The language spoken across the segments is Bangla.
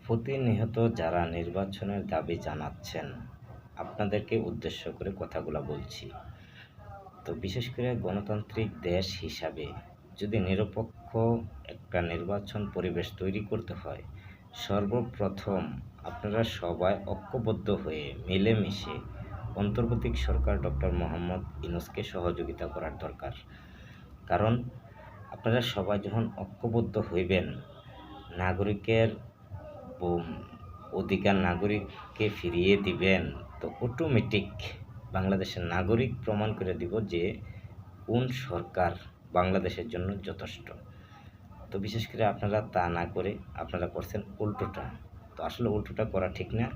প্রতিনিয়ত যারা নির্বাচনের দাবি জানাচ্ছেন, আপনাদেরকে উদ্দেশ্য করে কথাগুলো বলছি। তো বিশেষ করে গণতান্ত্রিক দেশ হিসাবে যদি নিরপেক্ষ একটা নির্বাচন পরিবেশ তৈরি করতে হয়, সর্বপ্রথম আপনারা সবাই ঐক্যবদ্ধ হয়ে মিলেমিশে অন্তর্বর্তী সরকার ডক্টর মোহাম্মদ ইউনূসকে সহযোগিতা করার দরকার। কারণ আপনারা সবাই যখন ঐক্যবদ্ধ হইবেন, নাগরিকের অধিকার নাগরিককে ফিরিয়ে দিবেন, তো অটোমেটিক বাংলাদেশের নাগরিক প্রমাণ করে দিব যে কোন সরকার বাংলাদেশের জন্য যথেষ্ট। তো বিশেষ করে আপনারা তা না করে আপনারা করছেন উল্টোটা। তো আসলে উল্টোটা করা ঠিক না।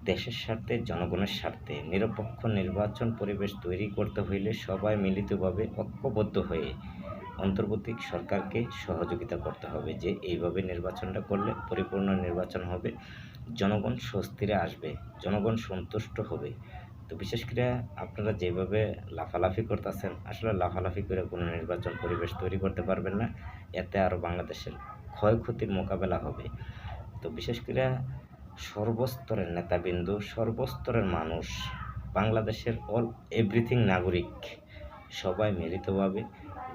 দেশের স্বার্থে, জনগণের স্বার্থে নিরপেক্ষ নির্বাচন পরিবেশ তৈরি করতে হইলে সবাই মিলিতভাবে ঐক্যবদ্ধ হয়ে অন্তর্বর্তী সরকারকে সহযোগিতা করতে হবে যে এইভাবে নির্বাচনটা করলে পরিপূর্ণ নির্বাচন হবে, জনগণ স্বস্তিরে আসবে, জনগণ সন্তুষ্ট হবে। তো বিশেষ করে আপনারা যেভাবে লাফালাফি করতেছেন, আসলে লাফালাফি করে কোনো নির্বাচন পরিবেশ তৈরি করতে পারবেন না। এতে আরও বাংলাদেশের ক্ষয়ক্ষতির মোকাবেলা হবে। তো বিশেষ করে সর্বস্তরের নেতাবিন্দু, সর্বস্তরের মানুষ, বাংলাদেশের অল এভরিথিং নাগরিক সবাই মিলিতভাবে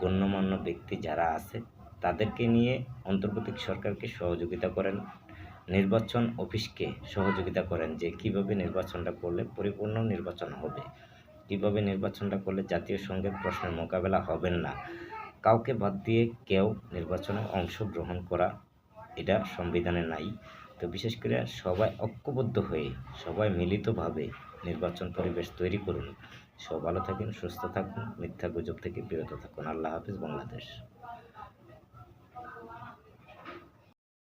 গণ্যমান্য ব্যক্তি যারা আছে তাদেরকে নিয়ে অন্তর্বর্তী সরকারকে সহযোগিতা করেন, নির্বাচন অফিসকে সহযোগিতা করেন যে কিভাবে নির্বাচনটা করলে পরিপূর্ণ নির্বাচন হবে, কিভাবে নির্বাচনটা করলে জাতীয় সংঘের প্রশ্নের মোকাবেলা হবেন না, কাউকে বাদ দিয়ে কেউ নির্বাচনে অংশগ্রহণ করা এটা সংবিধানে নাই। তো বিশেষ করে সবাই ঐক্যবদ্ধ হয়ে সবাই মিলিতভাবে নির্বাচন পরিবেশ তৈরি করুন। সব ভালো থাকুন, সুস্থ থাকুন, মিথ্যা গুজব থেকে বিরত থাকুন। আল্লাহ হাফিজ। বাংলাদেশ।